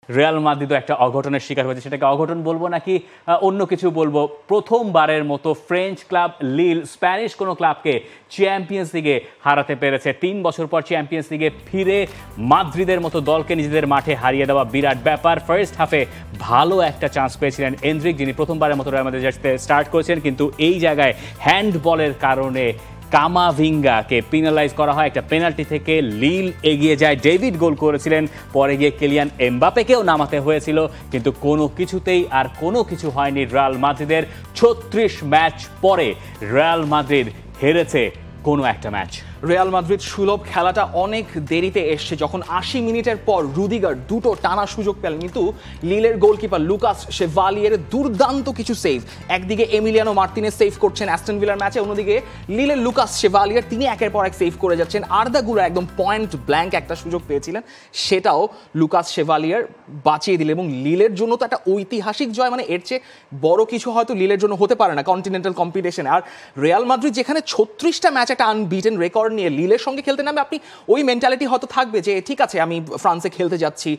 Real মাদ্রিদও একটা অঘটনের শিকার হয়েছে, সেটাকে অঘটন বলবো নাকি অন্য কিছু বলবো। প্রথমবারের মতো ফ্রেঞ্চ ক্লাব লিল স্প্যানিশ কোনো ক্লাবকে চ্যাম্পিয়ন্স লিগে হারাতে পেরেছে। 3 বছর পর চ্যাম্পিয়ন্স লিগে ফিরে মাদ্রিদের মতো দলকে নিজেদের মাঠে হারিয়ে দেওয়া বিরাট ব্যাপার। ফার্স্ট হাফে ভালো একটা চান্স পেয়েছিলেন এন্ড্রিক, যিনি প্রথমবারের মতো রিয়াল মাদ্রিদে স্টার্ট করেছেন, কিন্তু এই জায়গায় হ্যান্ডবলের কারণে কামাভিঙ্গাকে পেনালাইজ করা হয়। একটা পেনাল্টি থেকে লিল এগিয়ে যায়, ডেভিড গোল করেছিলেন, পরে গিয়ে কিলিয়ান এমবাপেকেও নামাতে হয়েছিল, কিন্তু কোনো কিছুতেই আর কোনো কিছু হয়নি রিয়াল মাদ্রিদের। 36 ম্যাচ পরে রিয়াল মাদ্রিদ হেরেছে কোনো একটা ম্যাচ। রিয়াল মাদ্রিদ সুলভ খেলাটা অনেক দেরিতে এসছে, যখন 80 মিনিটের পর রুদিগার দুটো টানা সুযোগ পেলেন, কিন্তু লিলের গোলকিপার লুকাস শেভালিয়ের দুর্দান্ত কিছু সেভ। একদিকে এমিলিয়ানো মার্তিনেজ সেভ করছেন অ্যাস্টন ভিলার ম্যাচে, অন্যদিকে লিলের লুকাস শেভালিয়ার তিনি একের পর এক সেভ করে যাচ্ছেন। আর্দা গুলার একদম পয়েন্ট ব্ল্যাঙ্ক একটা সুযোগ পেয়েছিলেন, সেটাও লুকাস শেভালিয়ার বাঁচিয়ে দিল, এবং লিলের জন্য তো একটা ঐতিহাসিক জয়, মানে এর চেয়ে বড় কিছু হয়তো লিলের জন্য হতে পারে না কন্টিনেন্টাল কম্পিটিশনে। আর রিয়াল মাদ্রিদ যেখানে 36টা ম্যাচ একটা আনবিটেন রেকর্ড নিয়ে লিলের সঙ্গে খেলতে নামে, আপনি ওই মেন্টালিটি হয়তো থাকবে যে ঠিক আছে আমি ফ্রান্সে খেলতে যাচ্ছি।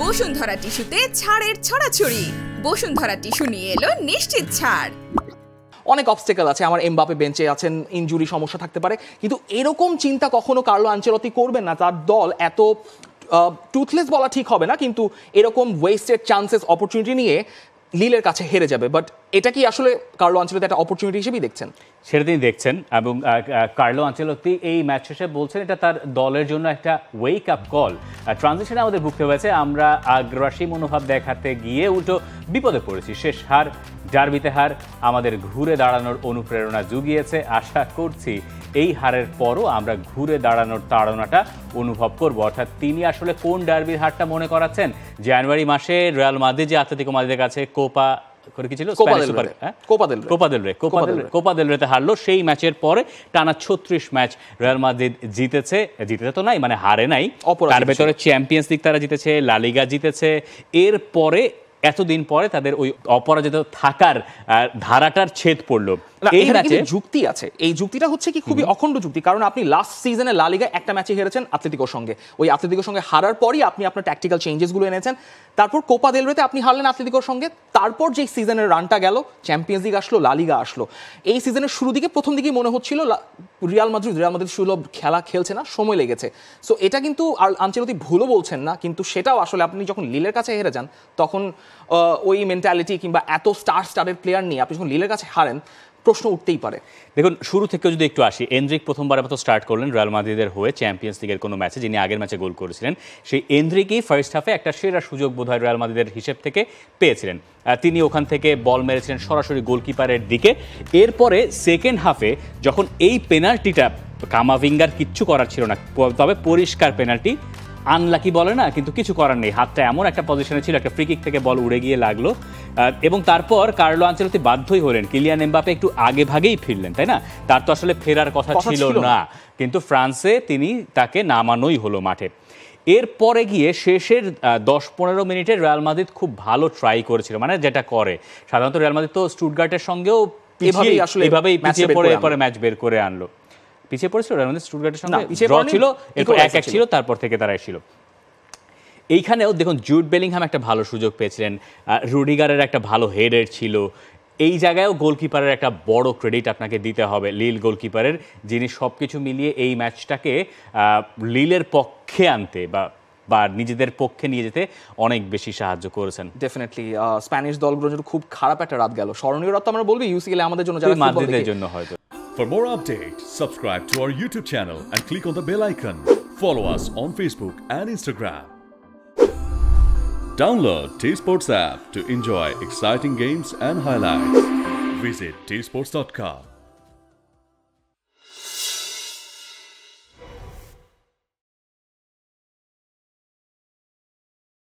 বসুন্ধরা টিস্যুতে ছাড়ের ছড়াছড়ি। বসুন্ধরা টিস্যু নিয়ে এলো নিশ্চিত ছাড়। অনেক অবস্টেকল আছে, আমার এমবাপে বেঞ্চে আছেন, ইনজুরি সমস্যা থাকতে পারে, কিন্তু এরকম চিন্তা কখনো কার্লো আনচেলত্তি করবেন না। তার দল এত টুথলেস বলা ঠিক হবে না, কিন্তু এরকম ওয়েস্টেড চান্সেস অপরচুনিটি নিয়ে লিলের কাছে হেরে যাবে। বাট এটা কি আসলে কার্লো আনচেলত্তি একটা অপরচুনিটি হিসেবেই দেখছেন? সেটা তিনি দেখছেন, এবং কার্লো আনচেলত্তি এই ম্যাচ শেষে বলছেন এটা তার দলের জন্য একটা ওয়েক আপ কল। ট্রানজিশনে আমাদের ভুগতে হয়েছে, আমরা আগ্রাসী মনোভাব দেখাতে গিয়ে উল্টো বিপদে পড়েছি। শেষ হার, ডার্বিতে হার আমাদের ঘুরে দাঁড়ানোর অনুপ্রেরণা জুগিয়েছে। আশা করছি এই হারের পরও আমরা ঘুরে দাঁড়ানোর তাড়নাটা অনুভব করব। অর্থাৎ তিনি আসলে কোন ডার্বির হারটা মনে করাচ্ছেন? জানুয়ারি মাসে রিয়াল মাদ্রিদ যে আতলেতিকো মাদ্রিদের কাছে কোপা দেল রেতে হারলো, সেই ম্যাচের পরে টানা 36 ম্যাচ রিয়াল মাদ্রিদ জিতেছে। জিতেছে তো নাই, মানে হারে নাই, তার ভেতরে চ্যাম্পিয়ন্স লিগ তারা জিতেছে, লা লিগা জিতেছে। এরপরে এতদিন পরে তাদের ওই অপরাজিত থাকার ধারাটার ছেদ পড়লো। এই ম্যাচে যুক্তি আছে, এই যুক্তিটা হচ্ছে কি খুবই অখণ্ড যুক্তি, কারণ আপনি লাস্ট সিজনে লা লিগায় একটা ম্যাচে হেরেছেন আতলেতিকোর সঙ্গে, ওই আতলেতিকোর সঙ্গে হারার পরই আপনি আপনার ট্যাকটিক্যাল চেঞ্জেসগুলো এনেছেন, তারপর কোপা দেল রেতে আপনি হারলেন আতলেতিকোর সঙ্গে, তারপর যে সিজনের রানটা গেল, চ্যাম্পিয়ন্স লিগ আসলো, লা লিগা আসলো। এই সিজনের শুরু দিকে প্রথম দিকেই মনে হচ্ছিল রিয়াল মাদ্রিদ সুলভ খেলা খেলছে না, সময় লেগেছে। সো এটা কিন্তু আনচেলত্তি ভুলও বলছেন না, কিন্তু সেটাও আসলে আপনি যখন লিলের কাছে হেরে যান, তখন ওই মেন্টালিটি কিংবা এত স্টারের প্লেয়ার নিয়ে আপনি যখন লিলের কাছে হারেন, প্রশ্ন উঠতেই পারে। দেখুন, শুরু থেকে যদি একটু আসি, এনরিক প্রথমবারের মতো স্টার্ট করলেন রিয়াল মাদ্রিদের হয়ে চ্যাম্পিয়ন্স লিগের কোনো ম্যাচে, যিনি আগের ম্যাচে গোল করেছিলেন। সেই এনরিকই ফার্স্ট হাফে একটা সেরা সুযোগ বোধহয় রিয়াল মাদ্রিদের হিসেব থেকে পেয়েছিলেন। তিনি ওখান থেকে বল মেরেছিলেন সরাসরি গোলকিপারের দিকে। এরপরে সেকেন্ড হাফে যখন এই পেনাল্টিটা, কামাভিঙ্গার কিচ্ছু করার ছিল না, তবে পরিষ্কার পেনাল্টি, আনলাকি বলে না, কিন্তু কিছু করার নেই, হাতটা এমন একটা পজিশনে ছিল, একটা ফ্রি কিক থেকে বল উড়ে গিয়ে লাগলো। এবং তারপর কার্লো আনচেলত্তি বাধ্যই হলেন, কিলিয়ান এমবাপে একটু আগে ভাগেই ফিরলেন, তাই না? তার তো আসলে ফেরার কথা ছিল না, কিন্তু ফ্রান্সে তিনি তাকে নামানোই হলো মাঠে। এরপরে গিয়ে শেষের 10-15 মিনিটে রিয়াল মাদ্রিদ খুব ভালো ট্রাই করেছিল, মানে যেটা করে সাধারণত রিয়াল মাদ্রিদ, তো স্টুটগার্টের সঙ্গেও এভাবেই পিছিয়ে পড়ে এরপরে ম্যাচ বের করে আনলো। পিছিয়ে পড়েছিল রিয়াল মাদ্রিদ স্টুটগার্টের সঙ্গে, ড্র ছিল, এরপর 1-1 ছিল, তারপর থেকে তারা এসেছিল। এইখানেও দেখুন, জুড বেলিংহাম একটা ভালো সুযোগ পেয়েছিলেন, রুডিগারের একটা ভালো হেডের ছিল। এই জায়গায়ও গোলকিপারের একটা বড় ক্রেডিট আপনাকে দিতে হবে, লিল গোলকিপারের, যিনি সবকিছু মিলিয়ে এই ম্যাচটাকে লিলের পক্ষে আনতে বা নিজেদের পক্ষে নিয়ে যেতে অনেক বেশি সাহায্য করেছেন। ডেফিনেটলি স্প্যানিশ দলগুলোর জন্য খুব খারাপ একটা রাত গেল, স্মরণীয় রাত তো আমরা বলবো ইউসিএল আমাদের জন্য, যারা মাদ্রিদের জন্য হয়তো। For more updates, subscribe to our YouTube channel and click on the bell icon. Follow us on Facebook and Instagram. Download T-Sports app to enjoy exciting games and highlights. Visit tsports.com.